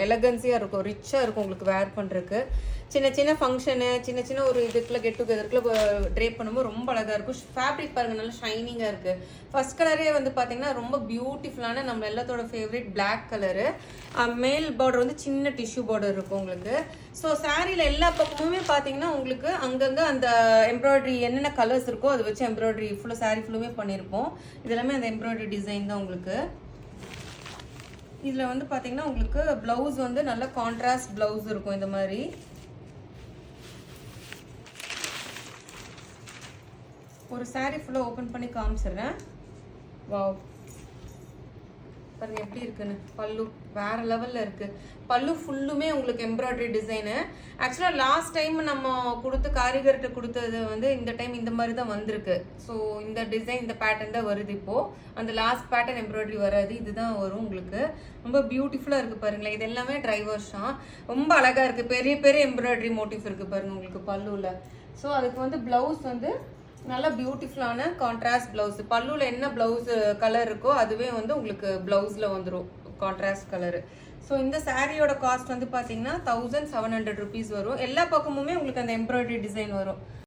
எலகன்ஸியாக இருக்கும், ரிச்சாக இருக்கும் உங்களுக்கு வேர் பண்ணுறதுக்கு. சின்ன சின்ன ஃபங்க்ஷனு, சின்ன சின்ன ஒரு இதுக்குள்ள கெட் டுகெதருக்குள்ள ட்ரேப் பண்ணும்போது ரொம்ப அழகாக இருக்கும். ஃபேப்ரிக் பாருங்கள், நல்லா ஷைனிங்காக இருக்குது. ஃபர்ஸ்ட் கலரே வந்து பார்த்தீங்கன்னா ரொம்ப பியூட்டிஃபுல்லான நம்ம எல்லாத்தோட ஃபேவரட் பிளாக் கலரு. மேல் பார்டர் வந்து சின்ன டிஷ்யூ பார்டர் இருக்கும் உங்களுக்கு. ஸோ சாரியில் எல்லா பக்கமுமே பார்த்தீங்கன்னா உங்களுக்கு அங்கங்கே அந்த எம்ப்ராய்டரி என்னென்ன கலர்ஸ் இருக்கோ அதை வச்சு எம்ப்ராய்டரி ஃபுல்லாக சாரி ஃபுல்லுமே பண்ணியிருப்போம். இதெல்லாமே அந்த எம்ப்ராய்டரி டிசைன் தான் உங்களுக்கு. இதில் வந்து பார்த்தீங்கன்னா உங்களுக்கு ப்ளவுஸ் வந்து நல்ல கான்ட்ராஸ்ட் ப்ளவுஸ் இருக்கும். இந்த மாதிரி ஒரு சாரி ஃபுல்லாக ஓப்பன் பண்ணி காமிச்சிடுறேன். வாவ், பாருங்க எப்படி இருக்குன்னு. பல்லு வேற லெவலில் இருக்குது. பல்லு ஃபுல்லுமே உங்களுக்கு எம்ப்ராய்டரி டிசைனு. ஆக்சுவலாக லாஸ்ட் டைம் நம்ம கொடுத்து காரிகர்கிட்ட கொடுத்தது வந்து இந்த டைம் இந்த மாதிரி தான் வந்திருக்கு. ஸோ இந்த டிசைன், இந்த பேட்டர்ன் தான் வருது இப்போது. அந்த லாஸ்ட் பேட்டர்ன் எம்ப்ராய்டரி வராது, இதுதான் வரும் உங்களுக்கு. ரொம்ப பியூட்டிஃபுல்லாக இருக்குது பாருங்களேன். இது எல்லாமே ட்ரைவர்ஸ் தான், ரொம்ப அழகாக இருக்குது. பெரிய பெரிய எம்ப்ராய்டரி மோட்டிவ் இருக்குது பாருங்கள் உங்களுக்கு பல்லுவில். ஸோ அதுக்கு வந்து ப்ளவுஸ் வந்து நல்லா பியூட்டிஃபுல்லான கான்ட்ராஸ்ட் ப்ளவுஸ். பல்லுவில் என்ன ப்ளவுஸ் கலர் இருக்கோ அதுவே வந்து உங்களுக்கு ப்ளவுஸில் வந்துடும் கான்ட்ராஸ்ட் கலரு. ஸோ இந்த சாரியோட காஸ்ட் வந்து பார்த்தீங்கன்னா 1700 rupees வரும். எல்லா பக்கமுமே உங்களுக்கு அந்த எம்ப்ராய்டரி டிசைன் வரும்.